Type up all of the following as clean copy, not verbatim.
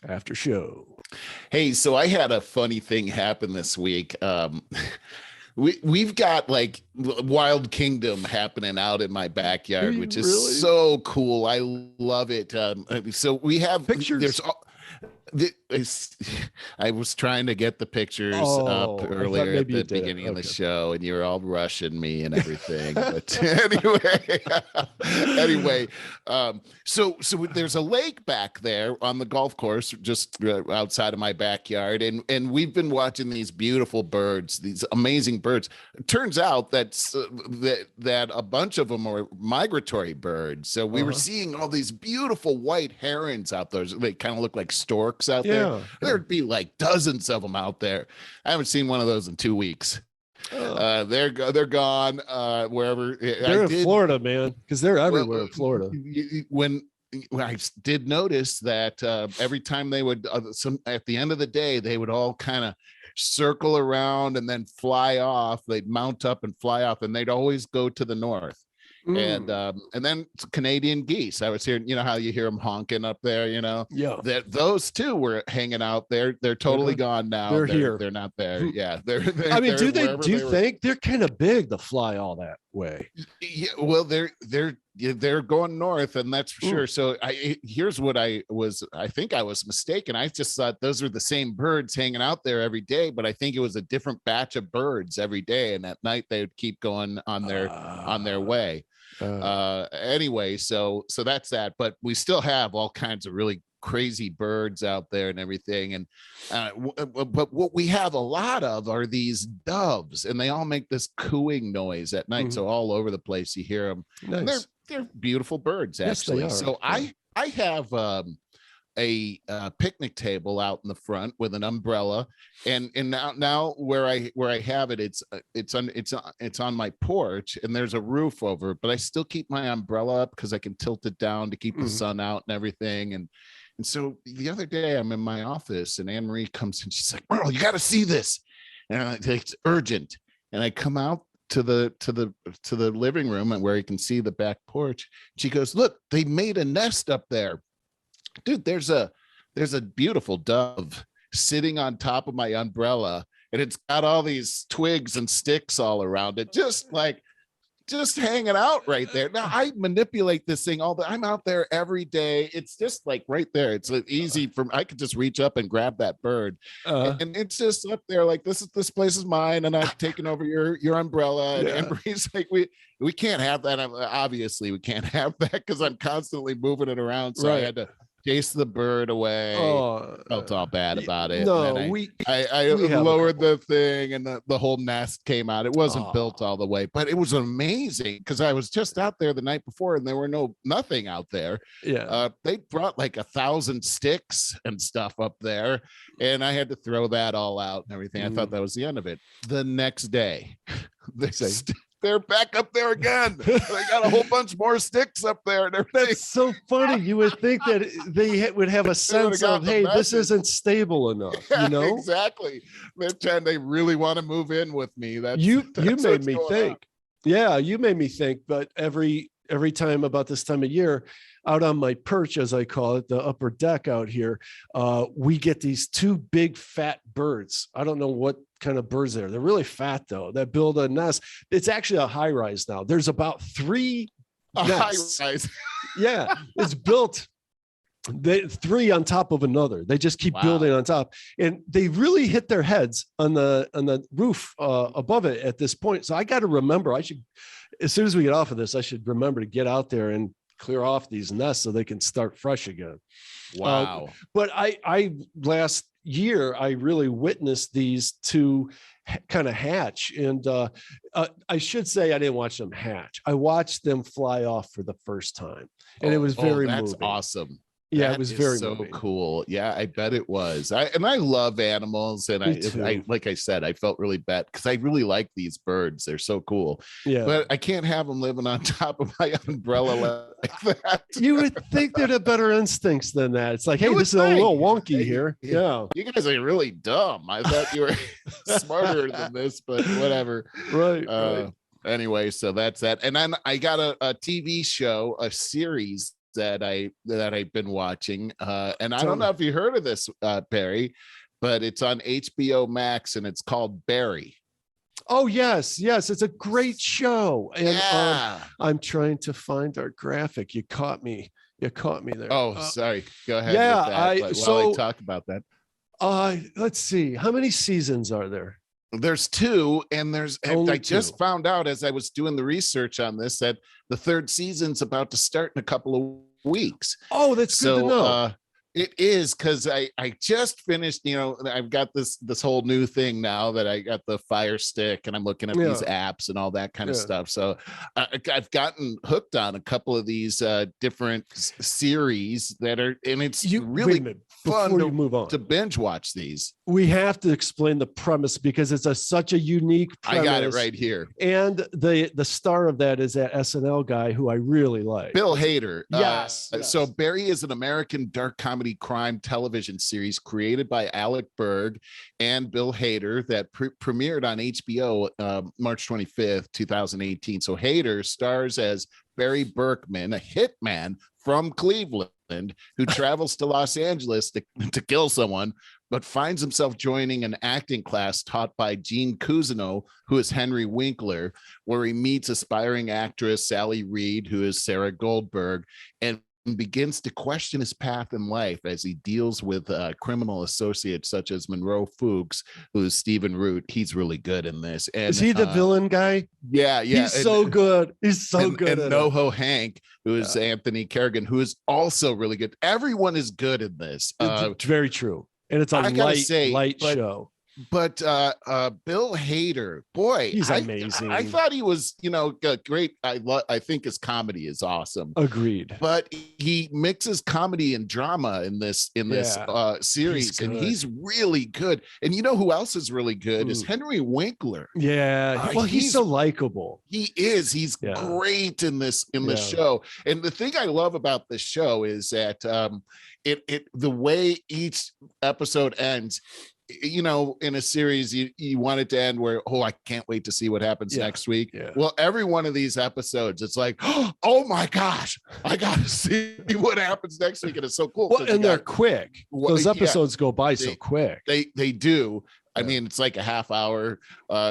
after show. Hey, so I had a funny thing happen this week. We've got like Wild Kingdom happening out in my backyard, which is really so cool. I love it. So we have pictures? there's I was trying to get the pictures up I thought earlier at maybe the you did it. beginning of the Okay. show, and you were all rushing me and everything. But anyway, anyway, so there's a lake back there on the golf course, just outside of my backyard, and we've been watching these beautiful birds, these amazing birds. It turns out that a bunch of them are migratory birds. So we were seeing all these beautiful white herons out there. They kind of look like storks out there. There'd be like dozens of them out there. I haven't seen one of those in 2 weeks. They're gone wherever. They're in Florida, man, because they're everywhere in Florida. When I did notice that every time they would, at the end of the day, they would all kind of circle around and then fly off. They'd mount up and fly off, and they'd always go to the north. And then Canadian geese. I was hearing, you know how you hear them honking up there, that those two were hanging out there. They're totally gone now. They're here. They're not there. Yeah. I mean, do you think they're kind of big to fly all that way? Yeah, well, they're going north, and that's for sure. So here's what I think I was mistaken. I just thought those were the same birds hanging out there every day, but I think it was a different batch of birds every day, and at night they would keep going on their way. Anyway, so that's that, but we still have all kinds of really crazy birds out there and everything. And but what we have a lot of are these doves, and they all make this cooing noise at night. So all over the place you hear them. Nice. And they're beautiful birds, actually. Yes, so I have a picnic table out in the front with an umbrella, and now where I have it, it's on my porch, and there's a roof over it, but I still keep my umbrella up because I can tilt it down to keep the sun out and everything. And so the other day I'm in my office, and Anne Marie comes in. She's like, "Merle, you got to see this," and I'm like, "It's urgent." And I come out to the living room, and where you can see the back porch. She goes, "Look, they made a nest up there." Dude, there's a beautiful dove sitting on top of my umbrella, and it's got all these twigs and sticks all around it, just hanging out right there. Now I manipulate this thing I'm out there every day. It's just like right there. It's easy I could just reach up and grab that bird, and it's just up there like this place is mine, and I've taken over your umbrella. And Marie's like, we can't have that. Obviously we can't have that because I'm constantly moving it around. So I had to chase the bird away. Felt all bad about it. No, I lowered the thing, and the whole nest came out. It wasn't built all the way, but it was amazing because I was just out there the night before, and there were nothing out there. They brought like 1,000 sticks and stuff up there, and I had to throw that all out and everything. I thought that was the end of it. The next day, they're back up there again. They got a whole bunch more sticks up there and everything. That's so funny. You would think that they would have a sense of, hey, this isn't stable enough. Exactly. They really want to move in with me. You made me think. Yeah, you made me think. But every time about this time of year, out on my perch, as I call it, the upper deck out here, we get these two big fat birds. I don't know what kind of birds they're really fat though, that build a nest. It's actually a high rise now. There's about 3 nests. High rise. Yeah, it's built 3 on top of another. They just keep building on top, and they really hit their heads on the roof above it at this point. So I got to remember, as soon as we get off of this, I should remember to get out there and clear off these nests so they can start fresh again. Wow. But I last year, I really witnessed these two kind of hatch. And I should say I didn't watch them hatch. I watched them fly off for the first time. And it was very that's moving. Awesome. Yeah, it was very so moving. Cool. Yeah, I bet it was. I love animals, and I like I said, I felt really bad because I really like these birds. They're so cool. Yeah, but I can't have them living on top of my umbrella like that. You would think they'd have better instincts than that. It's like, hey, this is a little wonky here. Yeah, you guys are really dumb. I thought you were smarter than this, but whatever. Right. Anyway, so that's that. And then I got a TV show, a series that I've been watching. And I Tell don't know me. if you heard of this, Barry, but it's on HBO Max and it's called Barry. Oh yes, yes, it's a great show. And Yeah. I'm trying to find our graphic. You caught me. You caught me there. Oh, sorry. Go ahead yeah, with that. But while I talk about that. Let's see. How many seasons are there? There's two, and Only I just two. found out as I was doing the research on this that the third season's about to start in a couple of weeks. Oh, that's good to know. It is, because I just finished, I've got this whole new thing now that I got the Fire Stick and I'm looking at these apps and all that kind of stuff. So I've gotten hooked on a couple of these different series that are, and it's really fun to move on to binge watch these. We have to explain the premise because it's such a unique premise. I got it right here. And the star of that is that SNL guy who I really like, Bill Hader. Yes. So Barry is an American dark comedy crime television series created by Alec Berg and Bill Hader that premiered on HBO March 25th, 2018. So Hader stars as Barry Berkman, a hitman from Cleveland who travels to Los Angeles to kill someone, but finds himself joining an acting class taught by Gene Cousineau, who is Henry Winkler, where he meets aspiring actress Sally Reed, who is Sarah Goldberg, and begins to question his path in life as he deals with criminal associates such as Monroe Fuchs, who is Stephen Root. He's really good in this. And is he the villain guy? Yeah. He's so good. He's so good. And NoHo Hank, who is Anthony Kerrigan, who is also really good. Everyone is good in this. It's very true. And it's a light show. But Bill Hader, boy, he's amazing. I thought he was, great. I think his comedy is awesome. Agreed. But he mixes comedy and drama in this series, and he's really good. And you know who else is really good is Henry Winkler. Yeah. Well, he's so likable. He is. He's great in this show. And the thing I love about this show is that the way each episode ends. In a series, you want it to end where, I can't wait to see what happens next week. Yeah. Well, every one of these episodes, it's like, oh my gosh, I got to see what happens next week. And it's so cool. Well, and they're quick. Those episodes go by so quick. They do. I mean, it's like a half hour,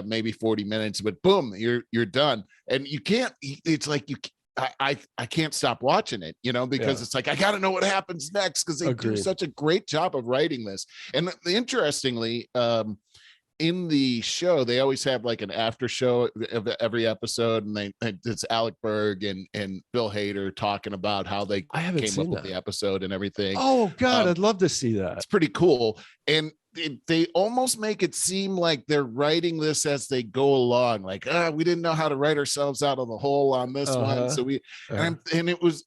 maybe 40 minutes, but boom, you're done. And you can't, it's like I can't stop watching it, because it's like, I got to know what happens next, because they do such a great job of writing this. And interestingly, in the show, they always have like an after show of every episode, and it's Alec Berg and Bill Hader talking about how they came up with the episode and everything. Oh God, I'd love to see that. It's pretty cool. And they almost make it seem like they're writing this as they go along. Like, we didn't know how to write ourselves out of the hole on this one. So and it was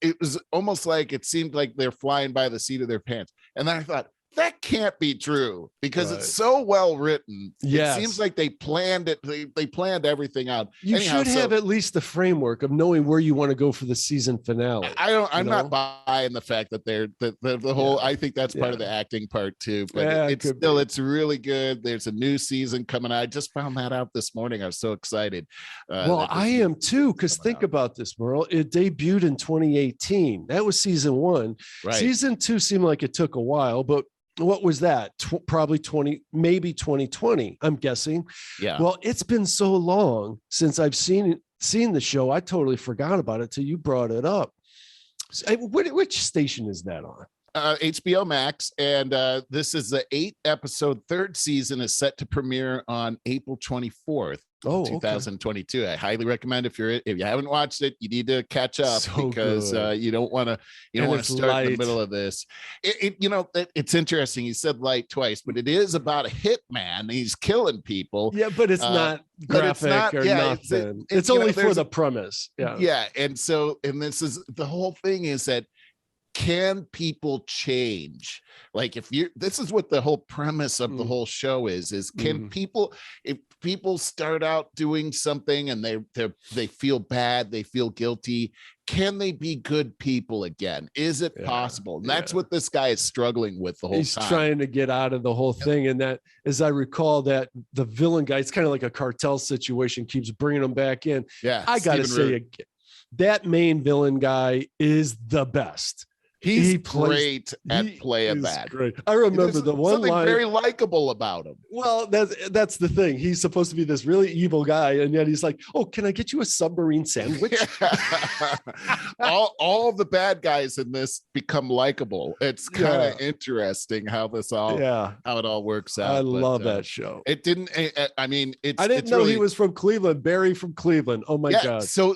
almost like it seemed like they're flying by the seat of their pants. And then I thought, that can't be true, because it's so well written. It seems like they planned it. They planned everything out. You should have at least the framework of knowing where you want to go for the season finale. I'm not buying the fact that they're the whole. I think that's part of the acting part too. But it's really good. There's a new season coming out. I just found that out this morning. I was so excited. Well, I am too, because think about this, Merle. It debuted in 2018. That was season 1. Right. Season 2 seemed like it took a while, but what was that? Probably 20, maybe 2020, I'm guessing. Yeah. Well, it's been so long since I've seen the show. I totally forgot about it till you brought it up. Which station is that on? HBO Max, and this is the 8-episode third season is set to premiere on April 24th. 2022. I highly recommend if you haven't watched it, you need to catch up, because you don't want to start in the middle of this. It's interesting. You said light twice, but it is about a hitman. He's killing people. Yeah, but it's not graphic or nothing. It's only for the premise. Yeah. Yeah. And this is the whole thing, is that can people change? Like, this is what the whole premise of the whole show is can people, if people start out doing something and they feel bad, they feel guilty, can they be good people again? Is it possible? And that's what this guy is struggling with the whole time. He's trying to get out of the whole thing. And that, as I recall, that the villain guy, it's kind of like a cartel situation, keeps bringing him back in. Yeah. I got to say, that main villain guy is the best. He's great at playing that. Great. I remember the one something line very likable about him. Well, that's the thing. He's supposed to be this really evil guy, and yet he's like, "Oh, can I get you a submarine sandwich?" all the bad guys in this become likable. It's kind of interesting how it all works out. I love that show. It didn't. I mean, I didn't know he was from Cleveland. Barry from Cleveland. Oh my god. So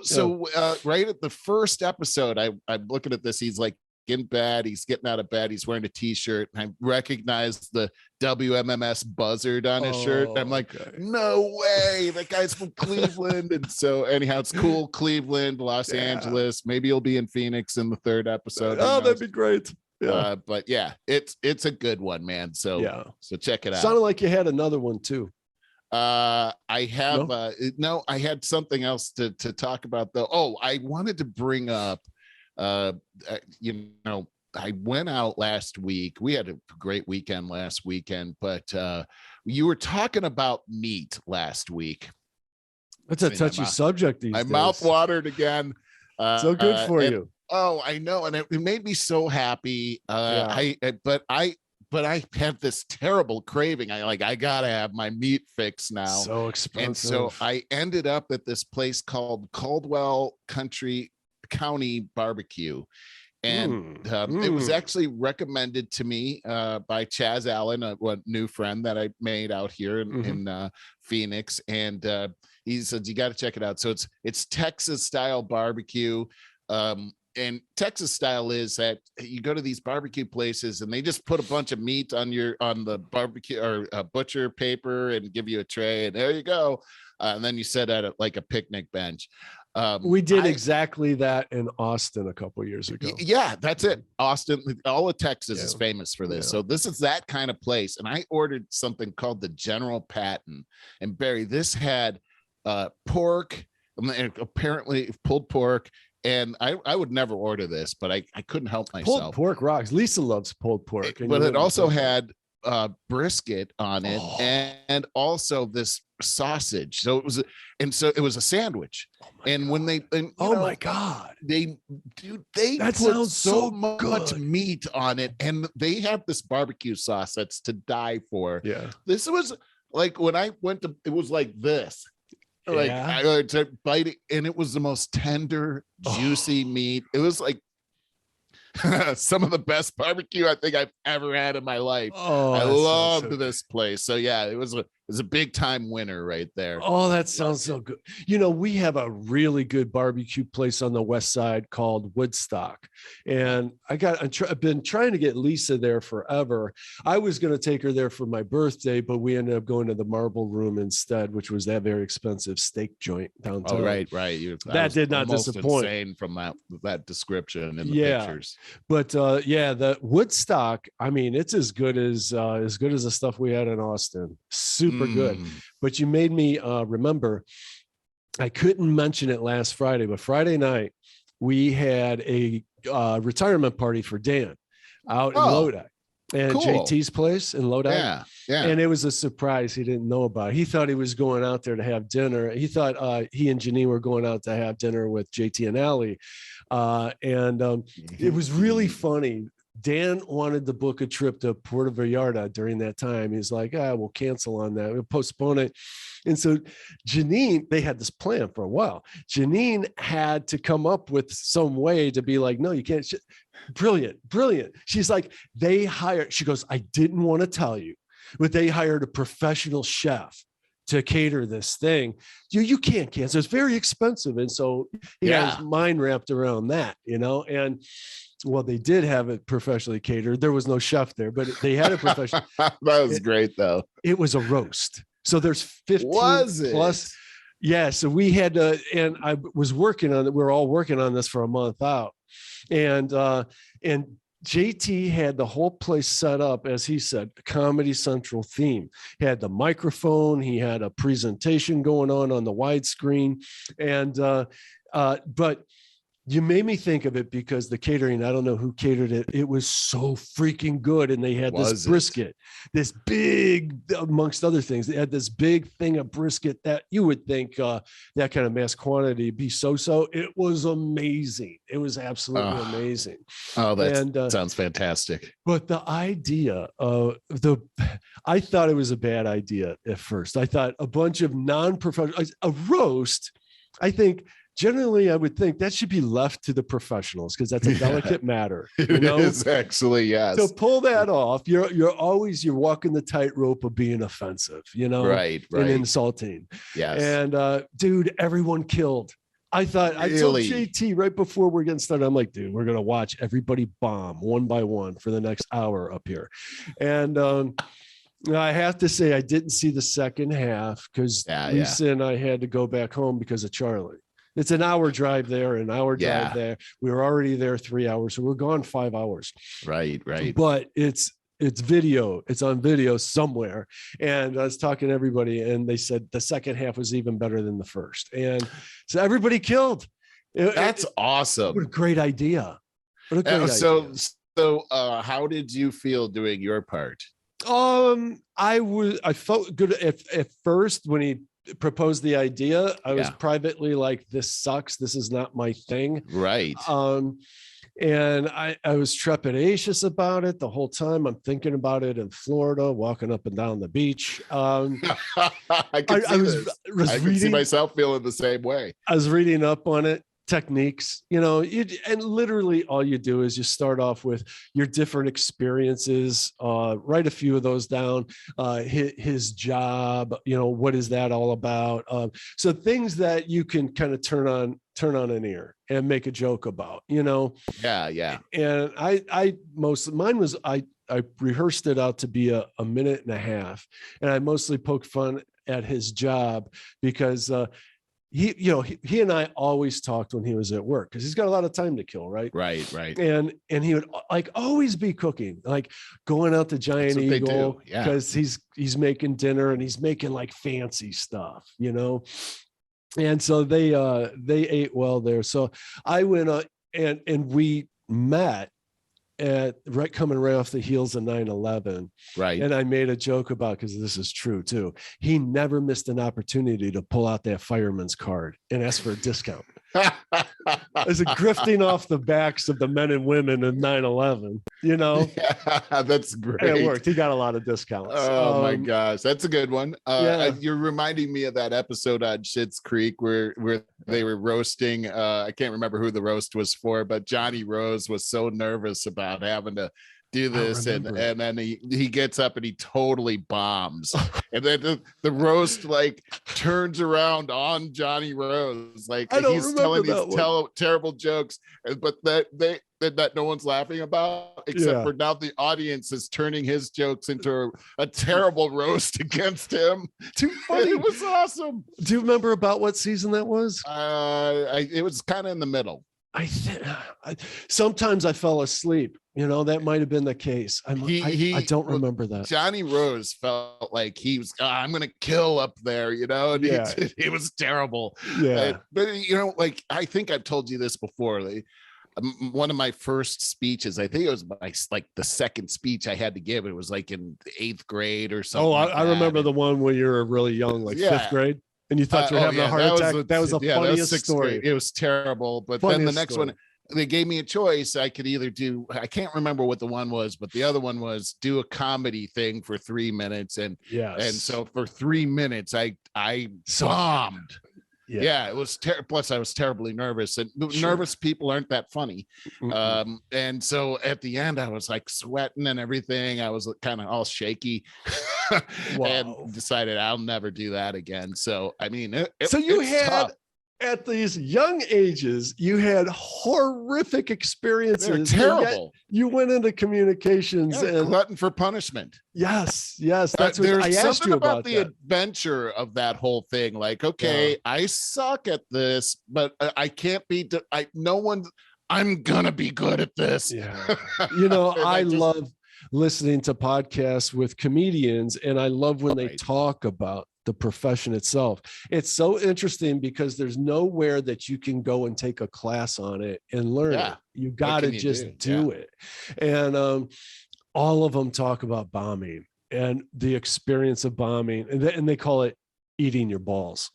right at the first episode, I'm looking at this. He's like in bed, he's getting out of bed, he's wearing a t-shirt, and I recognize the WMMS buzzard on his shirt, and I'm like, no way, that guy's from Cleveland. And so anyhow, it's cool. Cleveland, Los Angeles, maybe he'll be in Phoenix in the third episode. That'd be great. But yeah, it's a good one, man. So check it out. Sounded like you had another one too. I have I had something else to talk about though. I wanted to bring up I went out last week. We had a great weekend last weekend, but you were talking about meat last week. That's a touchy subject these days. My mouth watered again. So good for you. Oh, I know. And it made me so happy. But I have this terrible craving. I gotta have my meat fix now. So expensive. And so I ended up at this place called Caldwell County Barbecue, and it was actually recommended to me by Chaz Allen, a new friend that I made out here in Phoenix, and he said you got to check it out. So it's Texas style barbecue, and Texas style is that you go to these barbecue places and they just put a bunch of meat on the barbecue or butcher paper and give you a tray, and there you go, and then you sit at it like a picnic bench. We did exactly that in Austin a couple of years ago. Yeah, that's it. Austin, all of Texas is famous for this. So this is that kind of place. And I ordered something called the General Patton. And Barry, this had pork, and apparently pulled pork. And I would never order this, but I couldn't help myself. Pulled pork rocks. Lisa loves pulled pork. But it also had brisket on it, and also this sausage. So it was a sandwich. And when they my god, they that put so much meat on it, and they have this barbecue sauce that's to die for. Yeah, this was like when I went to, it was like this. Like I had to bite it, and it was the most tender, juicy meat. It was like some of the best barbecue I think I've ever had in my life. I loved this place. So yeah, it was a big time winner right there. Oh, that sounds so good. We have a really good barbecue place on the west side called Woodstock, and I've been trying to get Lisa there forever. I was going to take her there for my birthday, but we ended up going to the Marble Room instead, which was that very expensive steak joint downtown. Oh, right. That did not disappoint. Insane from that description and the pictures. But the Woodstock, I mean, it's as good as the stuff we had in Austin. Super good. But you made me remember, I couldn't mention it last Friday, but Friday night we had a retirement party for Dan out in Lodi, and JT's place in Lodi. Yeah. And it was a surprise he didn't know about. He thought he was going out there to have dinner. He thought he and Janine were going out to have dinner with JT and Allie. It was really funny. Dan wanted to book a trip to Puerto Vallarta during that time. He's like, we'll cancel on that. We'll postpone it. And so Janine, they had this plan for a while. Janine had to come up with some way to be like, no, you can't. Brilliant. She's like, she goes, I didn't want to tell you, but they hired a professional chef to cater this thing. You can't cancel. It's very expensive. And so he had his mind wrapped around that, and well, they did have it professionally catered. There was no chef there, but they had a professional. That was great though. It was a roast. So there's 15 plus. Yeah. So we had to, and I was working on it. We were all working on this for a month out. And JT had the whole place set up, as he said, Comedy Central theme. He had the microphone. He had a presentation going on the widescreen. And, but You made me think of it because the catering, I don't know who catered it. It was so freaking good. And they had this brisket, this big, amongst other things, they had this big thing of brisket that you would think that kind of mass quantity be so. It was amazing. It was absolutely amazing. Oh, that sounds fantastic. But the idea of I thought it was a bad idea at first. I thought a bunch of non-professional, a roast, I think, generally, I would think that should be left to the professionals because that's a delicate matter. It is actually, yes. So pull that off. You're walking the tightrope of being offensive, right, and insulting. Yes. And dude, everyone killed. I thought I told JT right before we're getting started. I'm like, dude, we're gonna watch everybody bomb one by one for the next hour up here, and I have to say I didn't see the second half because Lisa and I had to go back home because of Charlie. It's an hour drive there, an hour drive there. We were already there 3 hours, so we're gone 5 hours. Right. But it's video. It's on video somewhere. And I was talking to everybody, and they said the second half was even better than the first. And so everybody killed. That's awesome. What a great idea. So how did you feel doing your part? I felt good at first when he proposed the idea. I was privately like, this sucks, this is not my thing, right? And I was trepidatious about it the whole time. I'm thinking about it in Florida, walking up and down the beach. I can see myself feeling the same way. I was reading up on it, techniques, and literally all you do is you start off with your different experiences, write a few of those down, his job, what is that all about? So things that you can kind of turn on an ear and make a joke about, Yeah. And I rehearsed it out to be a minute and a half, and I mostly poked fun at his job because he and I always talked when he was at work because he's got a lot of time to kill, right? Right. And he would like always be cooking, like going out to Giant Eagle because he's making dinner and he's making like fancy stuff, And so they ate well there. So I went and we met coming right off the heels of 9/11. Right. And I made a joke about, because this is true too, he never missed an opportunity to pull out that fireman's card and ask for a discount. As a grifting off the backs of the men and women of 9/11, Yeah, that's great. And it worked. He got a lot of discounts. Oh my gosh, that's a good one. You're reminding me of that episode on Schitt's Creek where they were roasting. I can't remember who the roast was for, but Johnny Rose was so nervous about having to do this, and then he gets up and he totally bombs, and then the roast like turns around on Johnny Rose, like he's telling these terrible jokes, but that no one's laughing about except for now the audience is turning his jokes into a terrible roast against him. Too funny. It was awesome. Do you remember about what season that was? It was kind of in the middle. Sometimes I fell asleep. That might have been the case. I don't remember that. Johnny Rose felt like he was, I'm going to kill up there, and it was terrible. Yeah. But, like, I think I've told you this before. Like, one of my first speeches, I think it was the second speech I had to give. It was like in 8th grade or something. Oh, I remember the one when you were really young, like 5th grade. And you thought you were having a heart attack. That was the funniest story. It was terrible. But then the next one, they gave me a choice. I could either I can't remember what the one was, but the other one was do a comedy thing for 3 minutes. And so for 3 minutes, I bombed. Yeah, it was plus I was terribly nervous, and nervous people aren't that funny. And so at the end I was like sweating and everything. I was kind of all shaky. And decided I'll never do that again. So I mean, tough. At these young ages, you had horrific experiences. They're terrible. You went into communications and glutton for punishment. Yes. That's what I asked you about. The adventure of that whole thing. Like, okay, I suck at this, but I can't be. I'm gonna be good at this. Yeah. I love listening to podcasts with comedians, and I love when they talk about the profession itself. It's so interesting because there's nowhere that you can go and take a class on it and learn it. You got to just do it. And all of them talk about bombing and the experience of bombing, and they call it eating your balls.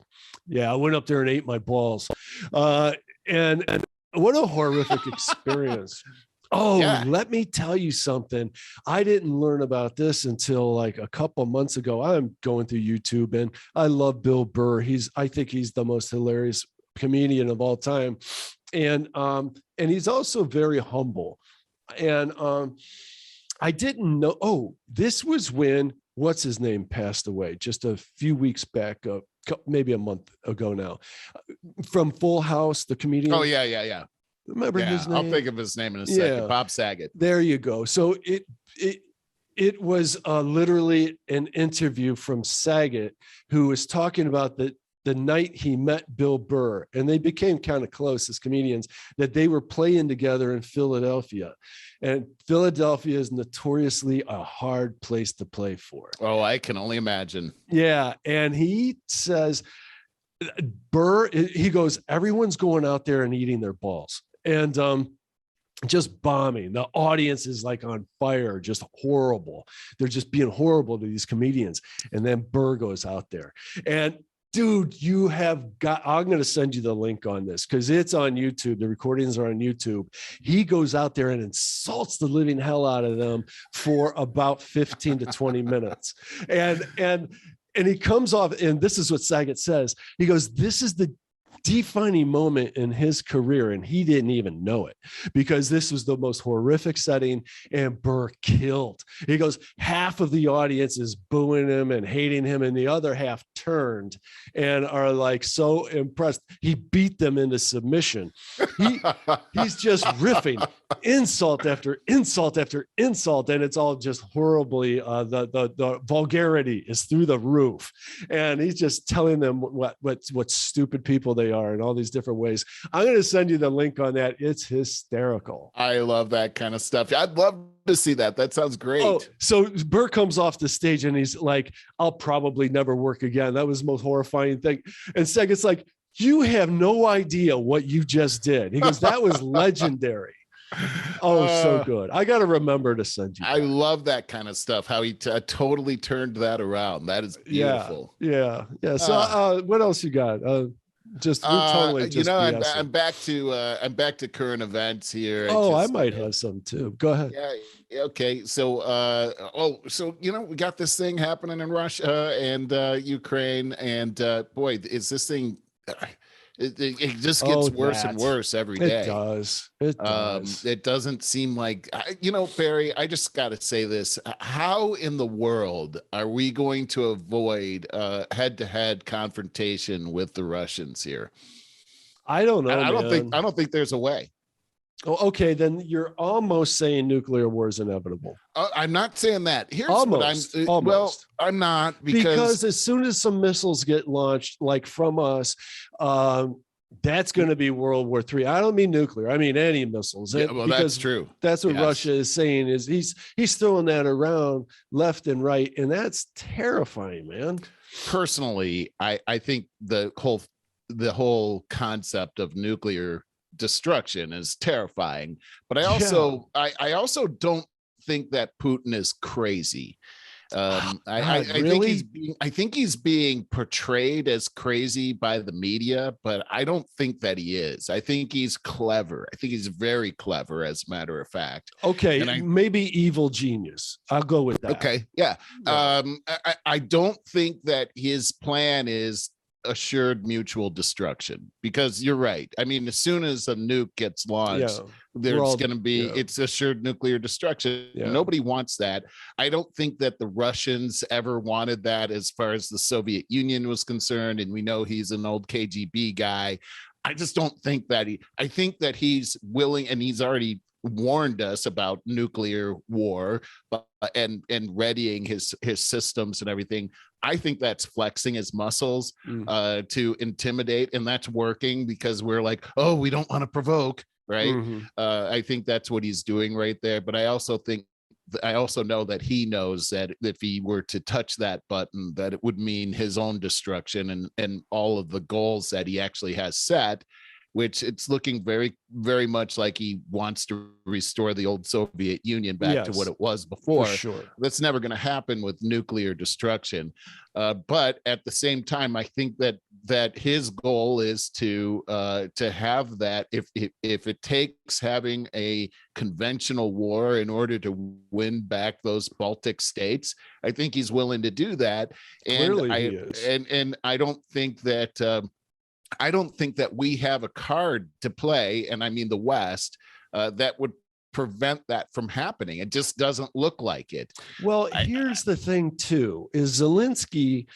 Yeah, I went up there and ate my balls. And what a horrific experience. Let me tell you something. I didn't learn about this until like a couple months ago. I'm going through YouTube and I love Bill Burr. I think he's the most hilarious comedian of all time. And he's also very humble. And I didn't know, this was when, what's his name, passed away just a few weeks back, maybe a month ago now, from Full House, the comedian. Oh, yeah. Remember his name? I'll think of his name in a second. Bob Saget. There you go. So it was literally an interview from Saget, who was talking about the night he met Bill Burr, and they became kind of close as comedians, that they were playing together in Philadelphia. And Philadelphia is notoriously a hard place to play for. Oh, I can only imagine. Yeah. And he says, Burr, he goes, everyone's going out there and eating their balls and just bombing. The audience is like on fire, just horrible. They're just being horrible to these comedians. And then Burr goes out there and, dude, I'm going to send you the link on this because it's on YouTube. The recordings are on YouTube. He goes out there and insults the living hell out of them for about 15 to 20 minutes. And he comes off, and this is what Saget says. He goes, this is the defining moment in his career, and he didn't even know it because this was the most horrific setting, and Burr killed. He goes, half of the audience is booing him and hating him, and the other half turned and are like so impressed. He beat them into submission. He's just riffing insult after insult after insult, and it's all just horribly the vulgarity is through the roof, and he's just telling them what stupid people they are in all these different ways. I'm going to send you the link on that. It's hysterical. I love that kind of stuff. I'd love to see that. That sounds great. So Burr comes off the stage and he's like, I'll probably never work again. That was the most horrifying thing. And Saget's like, you have no idea what you just did. He goes, that was legendary. So good. I got to remember to send you that. I love that kind of stuff. How he totally turned that around. That is beautiful. Yeah. So what else you got? I'm back to current events here. I might have some too. Go ahead. Yeah. Okay. So, we got this thing happening in Russia and Ukraine, and boy, is this thing. It just gets worse and worse every day. It does. It doesn't seem like, Barry, I just got to say this. How in the world are we going to avoid head-to-head confrontation with the Russians here? I don't know. I don't think there's a way. Oh, okay. Then you're almost saying nuclear war is inevitable. I'm not saying that. Here's almost. Well, I'm not because as soon as some missiles get launched, like from us, that's going to be World War III. I don't mean nuclear. I mean any missiles. That's true. That's what Russia is saying. Is he's throwing that around left and right, and that's terrifying, man. Personally, I think the whole concept of nuclear destruction is terrifying, but I also don't think that Putin is crazy. I think he's being portrayed as crazy by the media, but I don't think that he is. I think he's clever. I think he's very clever, as a matter of fact. Okay, maybe evil genius. I'll go with that. Okay, yeah. I don't think that his plan is assured mutual destruction, because you're right. I mean, as soon as a nuke gets launched, there's going to be it's assured nuclear destruction. Nobody wants that. I don't think that the Russians ever wanted that as far as the Soviet Union was concerned, and we know he's an old KGB guy. I just don't think that I think that he's willing, and he's already warned us about nuclear war and readying his systems and everything. I think that's flexing his muscles to intimidate, and that's working because we're like, we don't want to provoke, right? I think that's what he's doing right there. But I also think I also know that he knows that if he were to touch that button, that it would mean his own destruction and all of the goals that he actually has set, which it's looking very, very much like he wants to restore the old Soviet Union back to what it was before. For sure. That's never going to happen with nuclear destruction. But at the same time, I think that his goal is to have that if it takes having a conventional war in order to win back those Baltic states, I think he's willing to do that. And Clearly he is. And I don't think that we have a card to play, and I mean the West, that would prevent that from happening. It just doesn't look like it. Well, here's the thing too, is Zelensky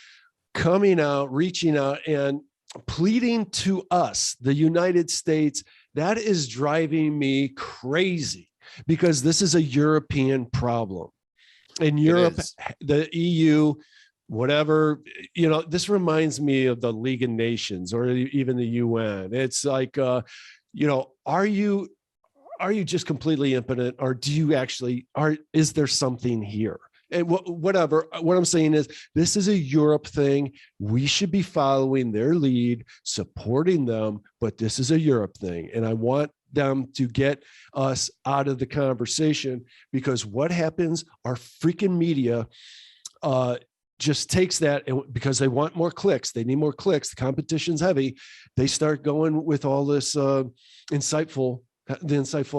coming out, reaching out and pleading to us, the United States. That is driving me crazy, because this is a European problem. In Europe, the EU, whatever, this reminds me of the League of Nations or even the UN. It's like, are you just completely impotent, or do you actually is there something here? And whatever, what I'm saying is, this is a Europe thing. We should be following their lead, supporting them, but this is a Europe thing. And I want them to get us out of the conversation, because what happens, our freaking media, just takes that, and because they want more clicks, they need more clicks, the competition's heavy, they start going with all this insightful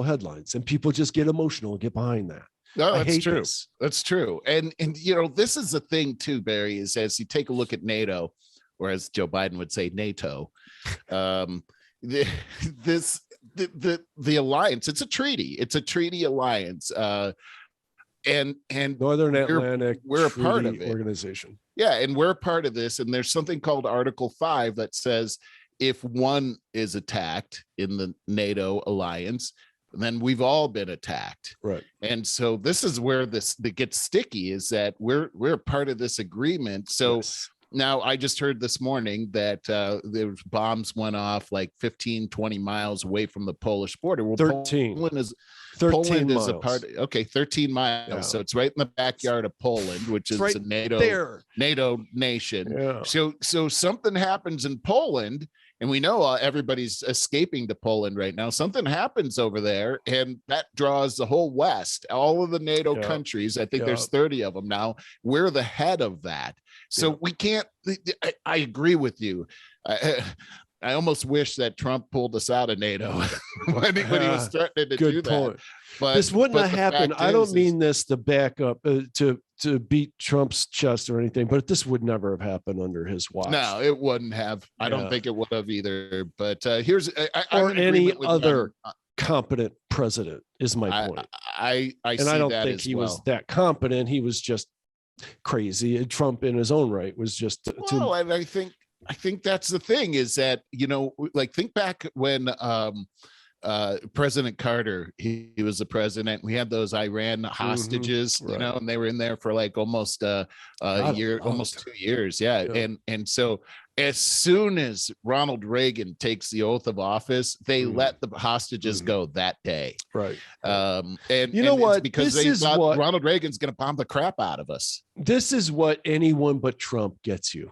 headlines, and people just get emotional and get behind that. No, that's true. That's true. And this is the thing too, Barry, is as you take a look at NATO, or as Joe Biden would say, NATO, the alliance, it's a treaty alliance. And Northern Atlantic, we're a part of it. Organization. Yeah, and we're a part of this. And there's something called Article 5 that says if one is attacked in the NATO alliance, then we've all been attacked. Right. And so this is where that gets sticky, is that we're part of this agreement. So yes. Now I just heard this morning that there was bombs went off like 15, 20 miles away from the Polish border. Well, 13. Poland is 13 miles. a part. Okay, 13 miles. Yeah. So it's right in the backyard of Poland, which is right a NATO nation. Yeah. So something happens in Poland, and we know everybody's escaping to Poland right now. Something happens over there, and that draws the whole West, all of the NATO countries. I think there's 30 of them now. We're the head of that. So we can't, I agree with you. I almost wish that Trump pulled us out of NATO when he was threatening to do that. But this wouldn't have happened. I don't mean this to back up, to beat Trump's chest or anything, but this would never have happened under his watch. No, it wouldn't have. I don't think it would have either. But here's or any other competent president is my point. I don't think he was that competent. He was just crazy. And Trump in his own right was just and I think that's the thing, is that, like, think back when President Carter, he was the president. We had those Iran hostages, and they were in there for like almost a year, almost 2 years. Yeah. And so as soon as Ronald Reagan takes the oath of office, they let the hostages go that day. Right. And what? Because they thought Ronald Reagan's going to bomb the crap out of us. This is what anyone but Trump gets you.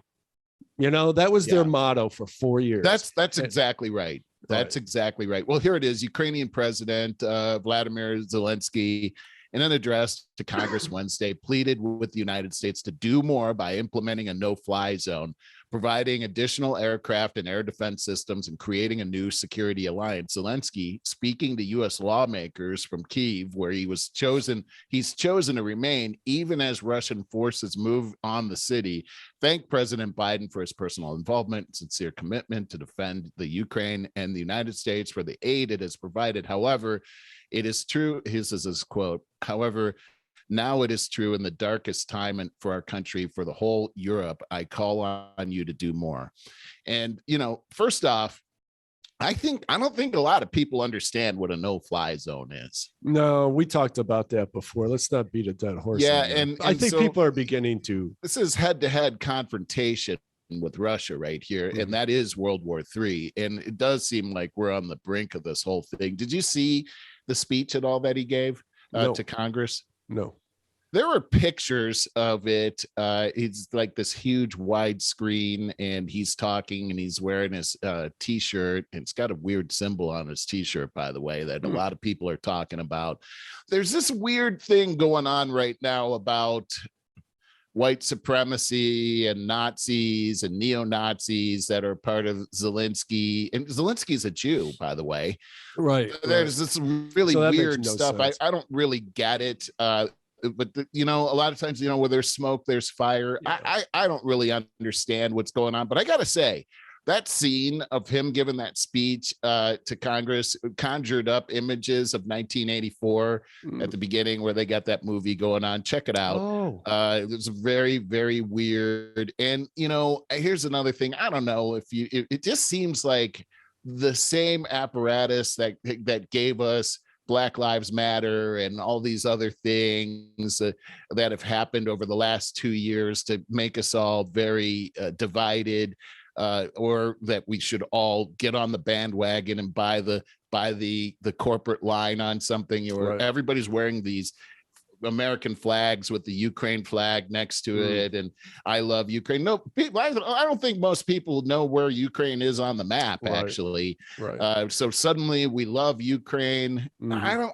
That was their motto for 4 years. That's exactly right. That's exactly right. Well, here it is. Ukrainian President Vladimir Zelensky, in an address to Congress Wednesday, pleaded with the United States to do more by implementing a no-fly zone, providing additional aircraft and air defense systems, and creating a new security alliance. Zelensky, speaking to U.S. lawmakers from Kyiv, where he's chosen to remain even as Russian forces move on the city, thanked President Biden for his personal involvement and sincere commitment to defend the Ukraine and the United States for the aid it has provided. However, it is true, this is his quote, however, now it is true in the darkest time for our country, for the whole Europe, I call on you to do more. And, first off, I don't think a lot of people understand what a no-fly zone is. No, we talked about that before. Let's not beat a dead horse. Yeah, and I think people are beginning to. This is head-to-head confrontation with Russia right here, and that is World War III. And it does seem like we're on the brink of this whole thing. Did you see the speech at all that he gave to Congress? No. There were pictures of it. It's like this huge widescreen, and he's talking, and he's wearing his T-shirt. And it's got a weird symbol on his T-shirt, by the way, that a lot of people are talking about. There's this weird thing going on right now about white supremacy and Nazis and neo-Nazis that are part of Zelensky. And Zelensky's a Jew, by the way. Right. There's this really weird stuff. I don't really get it. But a lot of times, where there's smoke, there's fire. Yeah. I don't really understand what's going on, but I gotta say, that scene of him giving that speech to Congress conjured up images of 1984 at the beginning, where they got that movie going on. Check it out. It was very, very weird. And here's another thing. I don't know if it just seems like the same apparatus that gave us Black Lives Matter and all these other things that have happened over the last 2 years to make us all very divided, or that we should all get on the bandwagon and buy the corporate line on something, or everybody's wearing these American flags with the Ukraine flag next to it, and I love Ukraine. No, people, I don't think most people know where Ukraine is on the map, actually. So suddenly we love Ukraine. I'm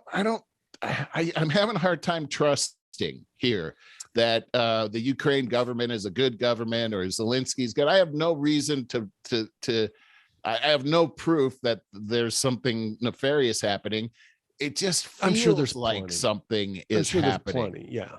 having a hard time trusting here that the Ukraine government is a good government, or Zelensky's good. I have no reason I have no proof that there's something nefarious happening. It just feels I'm sure there's like plenty. Something is happening. Yeah.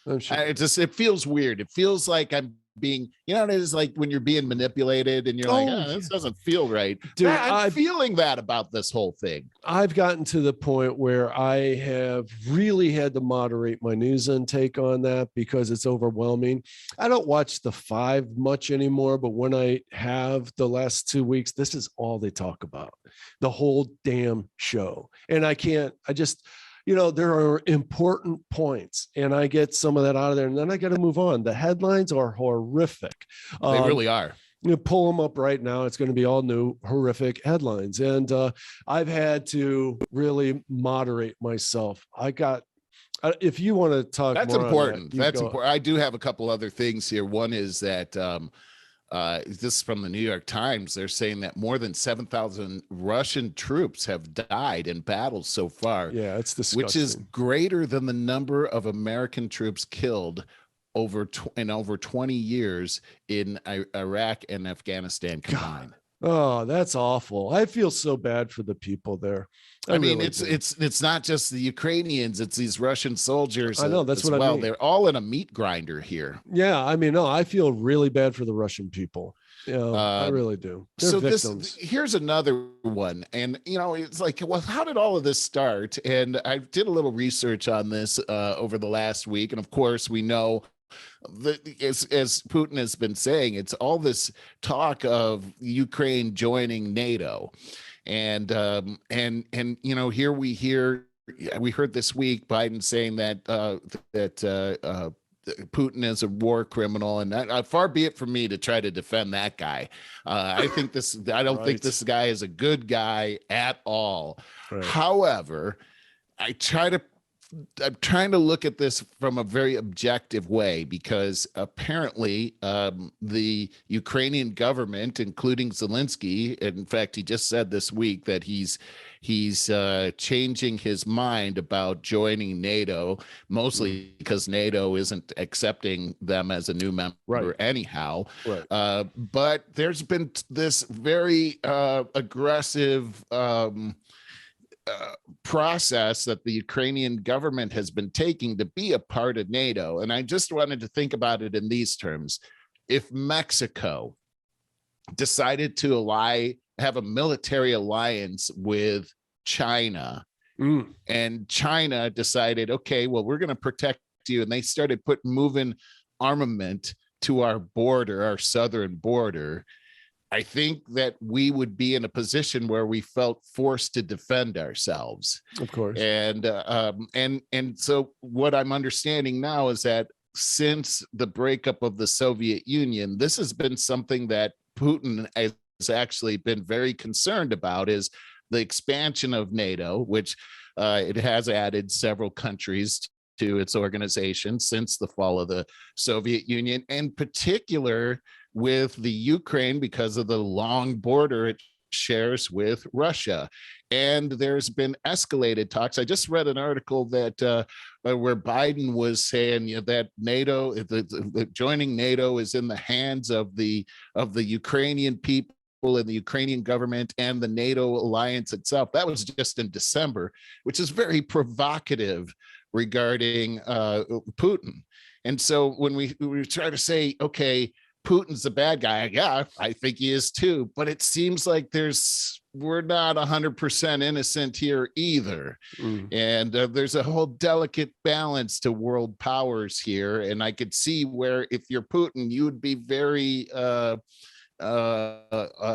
I'm sure. It feels weird. It feels like I'm being, it is like when you're being manipulated and you're this doesn't feel right. Dude, I'm feeling that about this whole thing. I've gotten to the point where I have really had to moderate my news intake on that because it's overwhelming. I don't watch the 5 much anymore, but when I have the last 2 weeks, this is all they talk about, the whole damn show. And there are important points, and I get some of that out of there, and then I got to move on. The headlines are horrific. They really are. Pull them up right now. It's going to be all new, horrific headlines. And I've had to really moderate myself. If you want to talk, that's important. That's important. I do have a couple other things here. One is that this is from the New York Times. They're saying that more than 7,000 Russian troops have died in battles so far. Yeah, it's disgusting. Which is greater than the number of American troops killed over 20 years in Iraq and Afghanistan combined. God. Oh, that's awful. I feel so bad for the people there. I mean, really it's not just the Ukrainians, it's these Russian soldiers. I know, that's what I mean. They're all in a meat grinder here. Yeah, I mean, no, I feel really bad for the Russian people. I really do. They're victims. Here's another one. And, it's like, well, how did all of this start? And I did a little research on this over the last week. And of course, we know that as Putin has been saying, it's all this talk of Ukraine joining NATO. And here we heard this week Biden saying that Putin is a war criminal, and far be it from me to try to defend that guy. I don't think this guy is a good guy at all. Right. However, I'm trying to look at this from a very objective way, because apparently the Ukrainian government, including Zelensky, in fact, he just said this week that he's changing his mind about joining NATO, mostly because NATO isn't accepting them as a new member anyhow. Right. But there's been this very aggressive process that the Ukrainian government has been taking to be a part of NATO. And I just wanted to think about it in these terms. If Mexico decided to have a military alliance with China, and China decided, okay, well, we're going to protect you, and they started moving armament to our border, our southern border, I think that we would be in a position where we felt forced to defend ourselves. Of course. And so what I'm understanding now is that since the breakup of the Soviet Union, this has been something that Putin has actually been very concerned about, is the expansion of NATO, which it has added several countries to its organization since the fall of the Soviet Union, in particular with the Ukraine because of the long border it shares with Russia. And there's been escalated talks. I just read an article that where Biden was saying that NATO, the joining NATO is in the hands of the Ukrainian people and the Ukrainian government and the NATO alliance itself. That was just in December, which is very provocative regarding Putin. And so when we try to say, okay, Putin's the bad guy, yeah, I think he is too, but it seems like we're not 100% innocent here either. And there's a whole delicate balance to world powers here. And I could see where if you're Putin, you would be very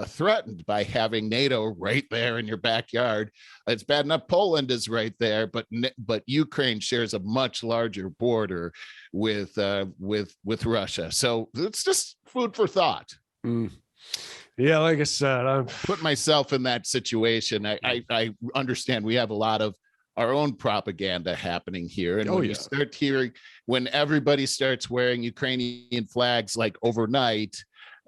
threatened by having NATO right there in your backyard. It's bad enough Poland is right there, but Ukraine shares a much larger border with Russia. So it's just food for thought. Yeah, like I said, I'm put myself in that situation. I understand we have a lot of our own propaganda happening here, and you start hearing, when everybody starts wearing Ukrainian flags like overnight,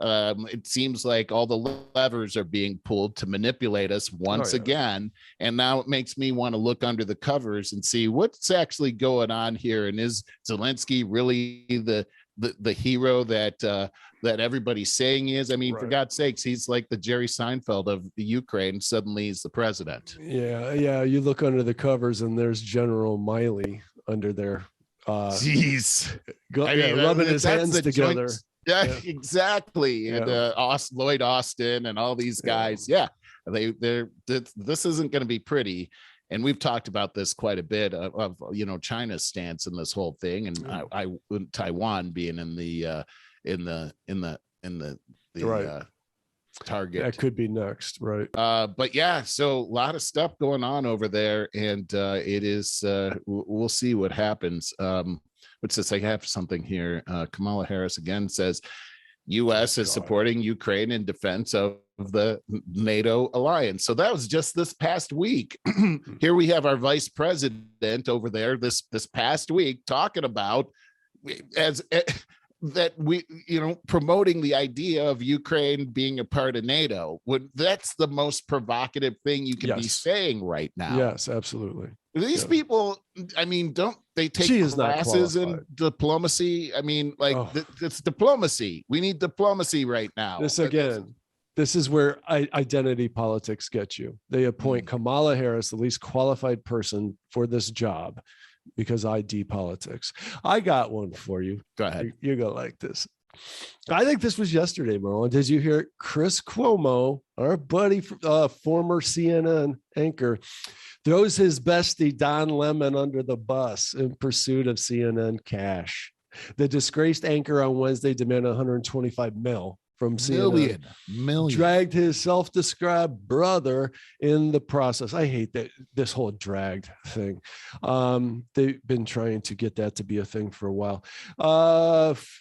it seems like all the levers are being pulled to manipulate us once again. And now it makes me want to look under the covers and see what's actually going on here. And is Zelensky really the hero that everybody's saying he is? I mean, for God's sakes, he's like the Jerry Seinfeld of the Ukraine. Suddenly he's the president. Yeah. You look under the covers and there's General Miley under there. Jeez. Rubbing his hands together. Yeah, exactly. And Lloyd Austin and all these guys. This isn't going to be pretty. And we've talked about this quite a bit of China's stance in this whole thing, and Taiwan being in the target. That could be next, right? But yeah, so a lot of stuff going on over there, and it is. We'll see what happens. What's this? I have something here. Kamala Harris again says U.S. is supporting Ukraine in defense of the NATO alliance. So that was just this past week. Here we have our vice president over there this past week talking about that we, promoting the idea of Ukraine being a part of NATO. That's the most provocative thing you can be saying right now. Yes, absolutely. These people, I mean, don't they take classes in diplomacy? I mean, it's diplomacy. We need diplomacy right now. This is where identity politics get you. They appoint Kamala Harris, the least qualified person for this job, because ID politics. I got one for you. Go ahead. You're going to like this. I think this was yesterday, Merlin. Did you hear Chris Cuomo, our buddy, former CNN anchor, throws his bestie Don Lemon under the bus in pursuit of CNN cash? The disgraced anchor on Wednesday demanded $125 million from CNN. Million. Dragged his self-described brother in the process. I hate this whole dragged thing. They've been trying to get that to be a thing for a while.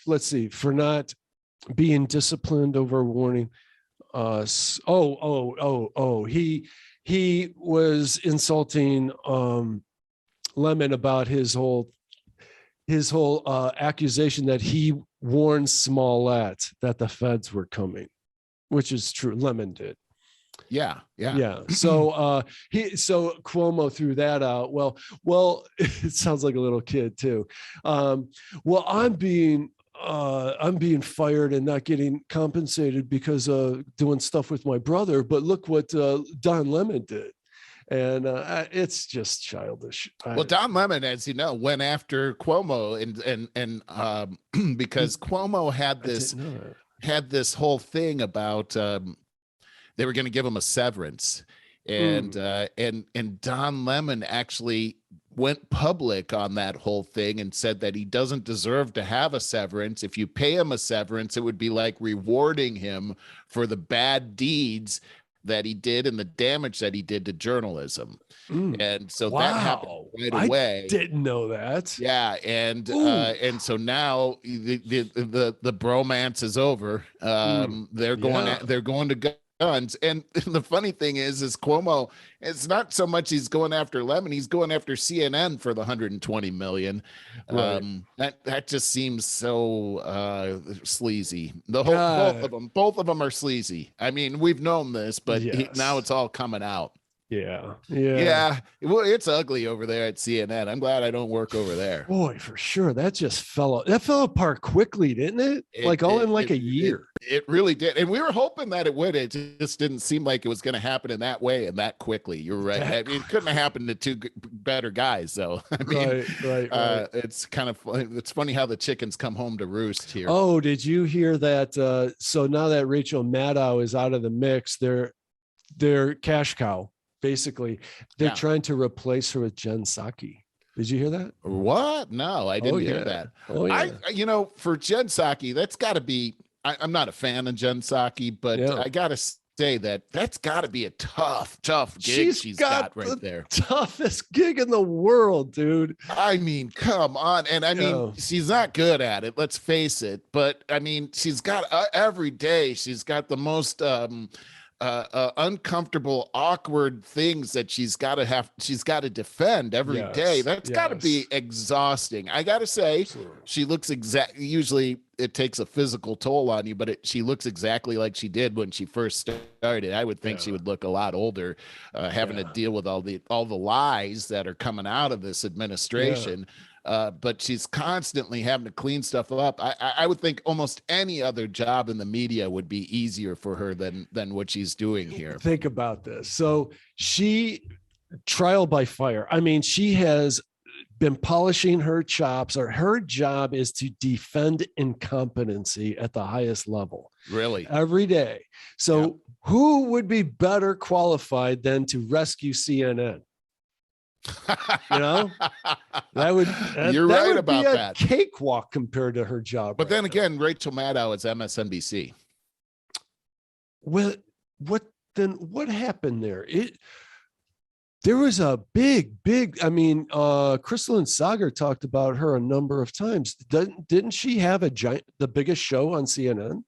Let's see, for not being disciplined over warning. He was insulting Lemon about his whole accusation that he warned Smollett that the feds were coming, which is true. Lemon did. Yeah. So Cuomo threw that out. Well, it sounds like a little kid too. I'm being fired and not getting compensated because doing stuff with my brother. But look what Don Lemon did. And it's just childish. Well, Don Lemon, as you know, went after Cuomo and because Cuomo had this whole thing about they were going to give him a severance, and Don Lemon actually went public on that whole thing and said that he doesn't deserve to have a severance. If you pay him a severance, it would be like rewarding him for the bad deeds that he did and the damage that he did to journalism. And so that happened right away. I didn't know that. Yeah. And so now the bromance is over. They're going to guns. And the funny thing is Cuomo, it's not so much he's going after Lemon, he's going after CNN for the 120 million. Right. That just seems so sleazy. Both of them are sleazy. I mean, we've known this, but yes. now it's all coming out. Yeah. Well, it's ugly over there at CNN. I'm glad I don't work over there. Boy, for sure. That fell apart quickly, didn't it? In a year. It really did. And we were hoping that it would. It just didn't seem like it was going to happen in that way and that quickly. You're right. I mean, it couldn't have happened to two better guys, though. I mean, right. It's kind of it's funny how the chickens come home to roost here. Oh, did you hear that? So now that Rachel Maddow is out of the mix, they're cash cow. Basically, they're trying to replace her with Jen Psaki. Did you hear that? What? No, I didn't hear that. Oh, yeah. For Jen Psaki, that's got to be. I'm not a fan of Jen Psaki, but I got to say that's got to be a tough gig she's got right there. Toughest gig in the world, dude. I mean, come on. And I mean, she's not good at it. Let's face it. But I mean, she's got every day. She's got the most. Uncomfortable, awkward things that she's got to defend every day. That's got to be exhausting. I got to say, she looks usually it takes a physical toll on you, but she looks exactly like she did when she first started. I would think she would look a lot older, having to deal with all the lies that are coming out of this administration. But she's constantly having to clean stuff up. I would think almost any other job in the media would be easier for her than what she's doing here. Think about this. So she trial by fire. I mean, she has been polishing her chops, or her job is to defend incompetency at the highest level. Really? Every day. So who would be better qualified than to rescue CNN? You're right about that. Cakewalk compared to her job. But then again, Rachel Maddow is MSNBC. Well, what happened there? There was a big, I mean, Crystal and Sagar talked about her a number of times. Didn't she have the biggest show on CNN?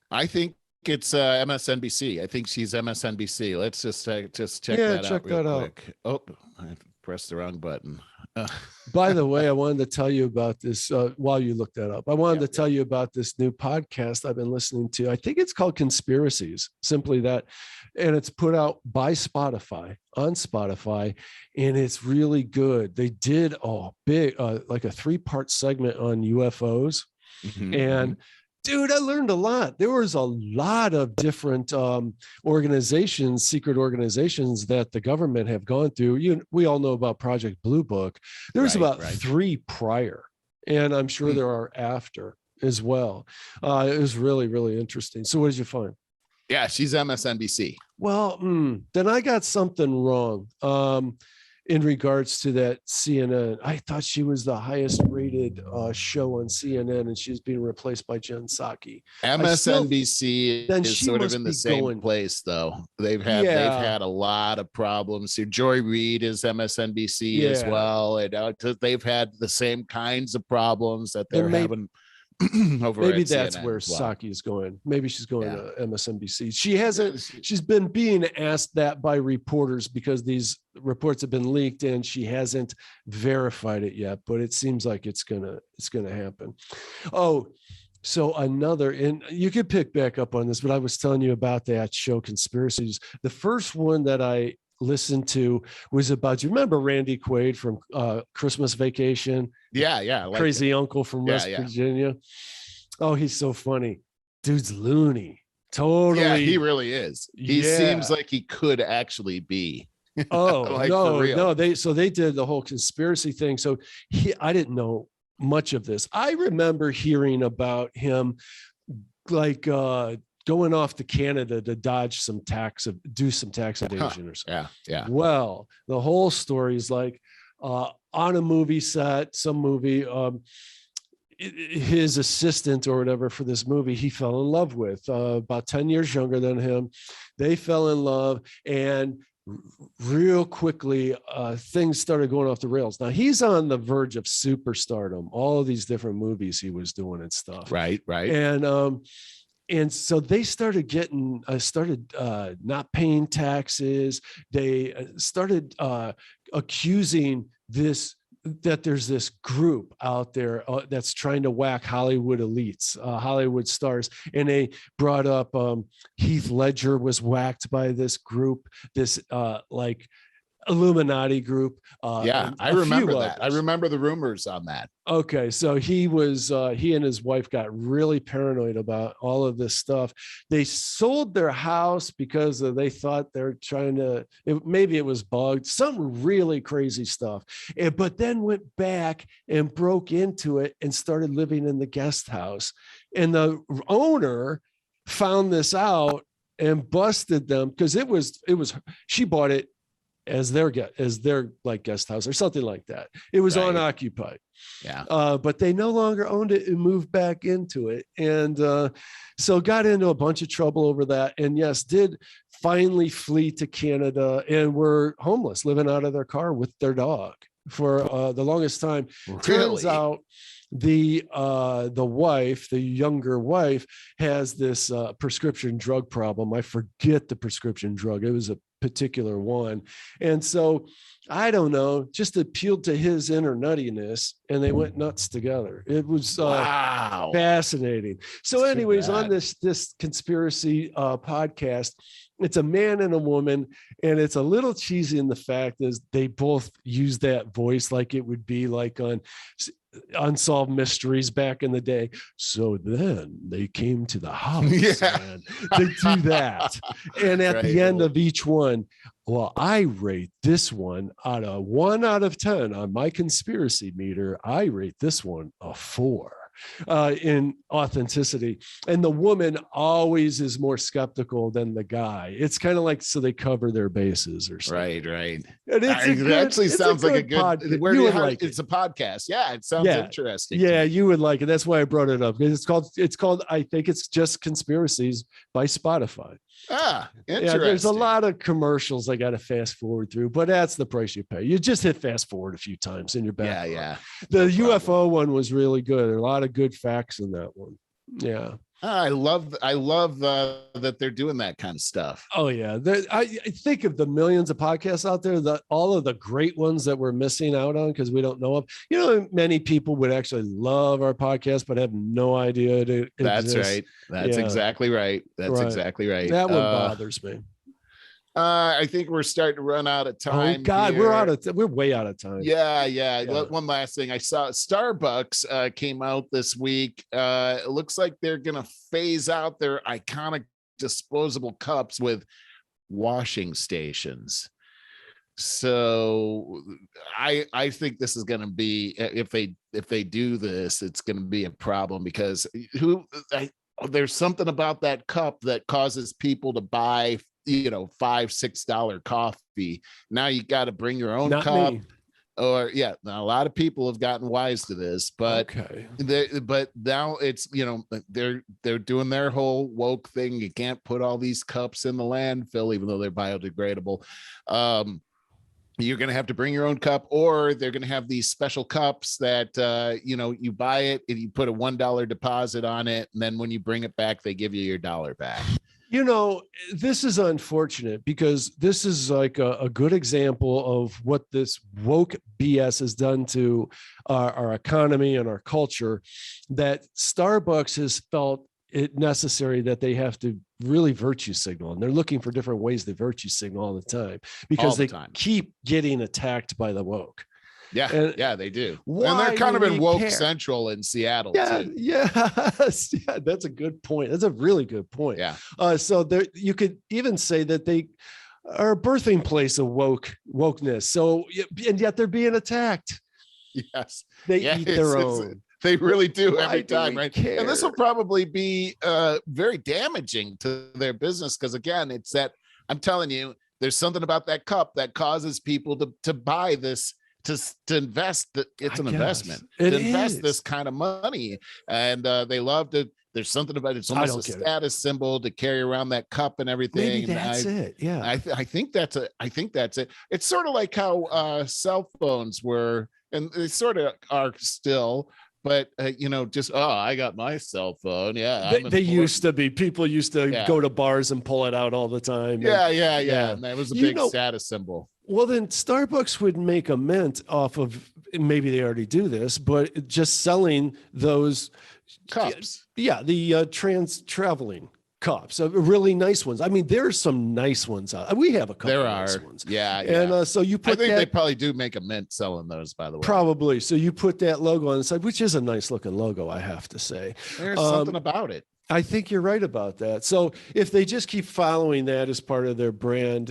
I think it's MSNBC. I think she's MSNBC. Let's just check that out real quick. Oh, I pressed the wrong button. By the way, I wanted to tell you about this while you look that up. I wanted to tell you about this new podcast I've been listening to. I think it's called Conspiracies, simply that. And it's put out by Spotify, on Spotify, and it's really good. They did big, like a 3-part segment on UFOs. Mm-hmm. And dude, I learned a lot. There was a lot of different organizations, secret organizations that the government have gone through. We all know about Project Blue Book. There was about 3 prior, and I'm sure there are after as well. It was really, really interesting. So what did you find? Yeah, she's MSNBC. Well, then I got something wrong. In regards to that CNN, I thought she was the highest rated show on CNN, and she's being replaced by Jen Psaki. MSNBC is sort of in the same place, though. They've had a lot of problems. So Joy Reid is MSNBC as well, and they've had the same kinds of problems that they're having. Over maybe that's CNN where Psaki is going. Maybe she's going to MSNBC. She's been being asked that by reporters because these reports have been leaked and she hasn't verified it yet, but it seems like it's gonna happen. Oh, so and you could pick back up on this, but I was telling you about that show Conspiracies. The first one that I listened to was about, do you remember Randy Quaid from Christmas Vacation? Yeah. Crazy uncle from West Virginia. Oh, he's so funny. Dude's loony. Totally. Yeah, he really is. He seems like he could actually be. Oh, no. They did the whole conspiracy thing. So I didn't know much of this. I remember hearing about him like going off to Canada to dodge some do some tax evasion or something. Yeah. Well, the whole story is like on a movie set, some movie, his assistant or whatever for this movie, he fell in love with, about 10 years younger than him. They fell in love, and real quickly, things started going off the rails. Now he's on the verge of superstardom, all of these different movies he was doing and stuff. Right. And, and so they started getting not paying taxes. They started accusing that there's this group out there that's trying to whack Hollywood elites, Hollywood stars. And they brought up Heath Ledger was whacked by this group, this like Illuminati group. I remember that. I remember the rumors on that. Okay, so he and his wife got really paranoid about all of this stuff. They sold their house because they thought they're trying to, maybe it was bugged, some really crazy stuff. But then went back and broke into it and started living in the guest house. And the owner found this out and busted them because she bought it as their like guest house or something like that. It was unoccupied. Yeah. But they no longer owned it and moved back into it. And so got into a bunch of trouble over that. And yes, did finally flee to Canada and were homeless, living out of their car with their dog for the longest time. Really? Turns out the wife, the younger wife, has this prescription drug problem. I forget the prescription drug. It was a particular one. And so I don't know, just appealed to his inner nuttiness and they went nuts together. It was fascinating. So anyways, on this conspiracy podcast, it's a man and a woman, and it's a little cheesy in the fact is they both use that voice like it would be like on Unsolved Mysteries back in the day. So then they came to the house and they do that. And at the end of each one, well, I rate this one 1 out of 10 on my conspiracy meter. I rate this one a 4 in authenticity. And the woman always is more skeptical than the guy. It's kind of like, so they cover their bases or something. Right. And it actually sounds like a good podcast. It's a podcast. Yeah, it sounds interesting. Yeah, you would like it. That's why I brought it up. It's called I think it's just Conspiracies by Spotify. Interesting. Yeah, there's a lot of commercials I got to fast forward through, but that's the price you pay. You just hit fast forward a few times in your back. Yeah. The UFO one was really good. There are a lot of good facts in that one. Yeah. I love that they're doing that kind of stuff. Oh yeah. I think of the millions of podcasts out there, all of the great ones that we're missing out on because we don't know of. Many people would actually love our podcast, but have no idea it exists. Right. That's exactly right. Exactly right. That one bothers me. I think we're starting to run out of time. Oh God, here. We're way out of time. Yeah. One last thing. I saw Starbucks came out this week. It looks like they're gonna phase out their iconic disposable cups with washing stations. So I think this is going to be, if they do this, it's going to be a problem because there's something about that cup that causes people to buy $5-6 coffee. Now you got to bring your own cup. Me. Or now a lot of people have gotten wise to this, but but now it's they're doing their whole woke thing. You can't put all these cups in the landfill, even though they're biodegradable. You're going to have to bring your own cup, or they're going to have these special cups that, you buy it and you put a $1 deposit on it. And then when you bring it back, they give you your $1 back. This is unfortunate because this is like a good example of what this woke BS has done to our economy and our culture, that Starbucks has felt it necessary that they have to really virtue signal, and they're looking for different ways to virtue signal all the time because they keep getting attacked by the woke. Yeah, they do. And they're kind of in woke central in Seattle too. Yes. Yeah, that's a good point. That's a really good point. Yeah. So there, you could even say that they are a birthing place of wokeness. So, and yet they're being attacked. Yes. They eat their own. They really do every time, right? Care? And this will probably be very damaging to their business because, again, it's that I'm telling you, there's something about that cup that causes people to buy this, to invest. It's an investment. To invest this kind of money, and they love to. There's something about it. It's almost a status symbol to carry around that cup and everything. Maybe that's it. Yeah, I think that's it. It's sort of like how cell phones were, and they sort of are still. but just I got my cell phone. Yeah, they used to be. People used to go to bars and pull it out all the time. Yeah. And that was a big status symbol. Well, then Starbucks would make a mint off of, maybe they already do this, but just selling those cups. Yeah, the traveling cups, really nice ones. I mean, there's some nice ones out. We have a couple of nice ones. Yeah. And so you put I think they probably do make a mint selling those, by the way. Probably. So you put that logo on the side, which is a nice looking logo, I have to say. There's something about it. I think you're right about that. So if they just keep following that as part of their brand,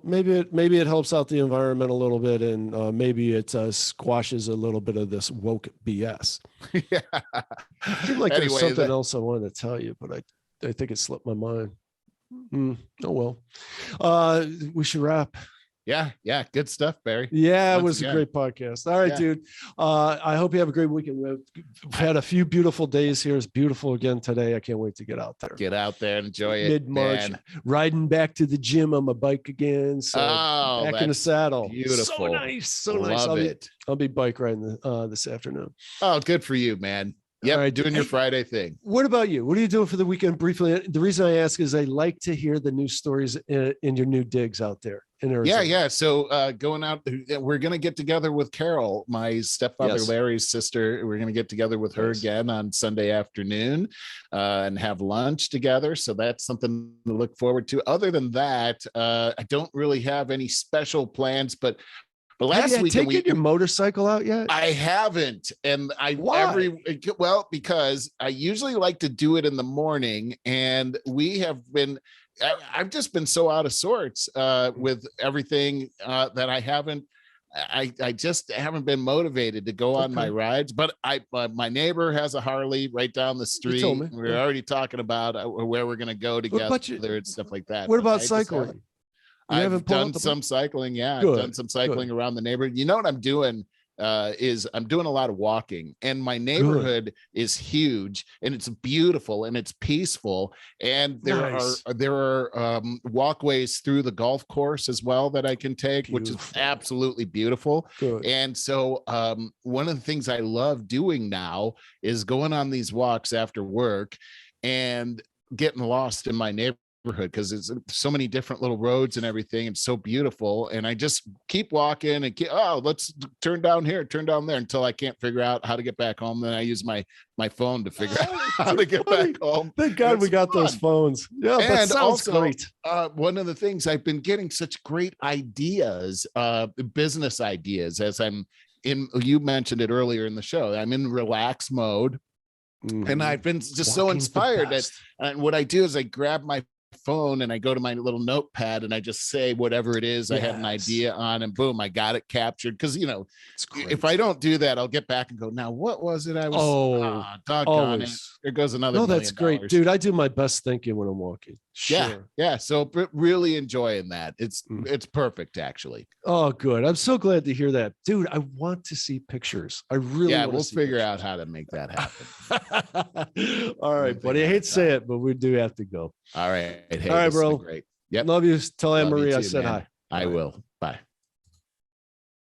maybe it helps out the environment a little bit, and maybe it squashes a little bit of this woke BS. Yeah. I feel like there's something else I wanted to tell you, but I think it slipped my mind. Oh well. We should wrap. Yeah. Good stuff, Barry. Yeah, it was a great podcast. All right, dude. I hope you have a great weekend. We've had a few beautiful days here. It's beautiful again today. I can't wait to get out there. Get out there and enjoy it. Mid-March, riding back to the gym on my bike again. So back in the saddle. Beautiful. So nice. So nice. I'll be bike riding this afternoon. Oh, good for you, man. Yeah, right, doing your Friday thing. What about you? What are you doing for the weekend? Briefly, the reason I ask is I like to hear the new stories in your new digs out there in Arizona. Yeah. So going out, we're going to get together with Carol, my stepfather Larry's sister. We're going to get together with her again on Sunday afternoon and have lunch together. So that's something to look forward to. Other than that, I don't really have any special plans, but last week, taken your motorcycle out yet? I haven't, and because I usually like to do it in the morning, and I've just been so out of sorts with everything that I just haven't been motivated to go on my rides. But my neighbor has a Harley right down the street. We're already talking about where we're going to go together and stuff like that. What about cycling? I've done some cycling. Yeah, I've done some cycling around the neighborhood. You know what I'm doing is I'm doing a lot of walking, and my neighborhood is huge, and it's beautiful, and it's peaceful, and there are walkways through the golf course as well that I can take, which is absolutely beautiful. And so one of the things I love doing now is going on these walks after work and getting lost in my neighborhood, because it's so many different little roads and everything. It's so beautiful. And I just keep walking and let's turn down here, turn down there, until I can't figure out how to get back home. Then I use my phone to figure out how to get back home. Thank God we got those phones. Yeah, and also, great. One of the things, I've been getting such great ideas, business ideas, as you mentioned it earlier in the show. I'm in relax mode. And I've been just so inspired that, and what I do is I grab my phone and I go to my little notepad and I just say whatever it is I had an idea on, and boom, I got it captured. Because if I don't do that, I'll get back and go, now what was it I was doggone it, there goes another $1 million. That's great, dude. I do my best thinking when I'm walking. Yeah, so really enjoying that. It's perfect, actually. Oh, good. I'm so glad to hear that, dude. I want to see pictures. I really we'll figure out how to make that happen. All right, buddy. I hate to say it, but we do have to go. All right. Hey, all right, bro. Great. Yep. Love you. Tell Anne Marie I said hi. I will. Bye.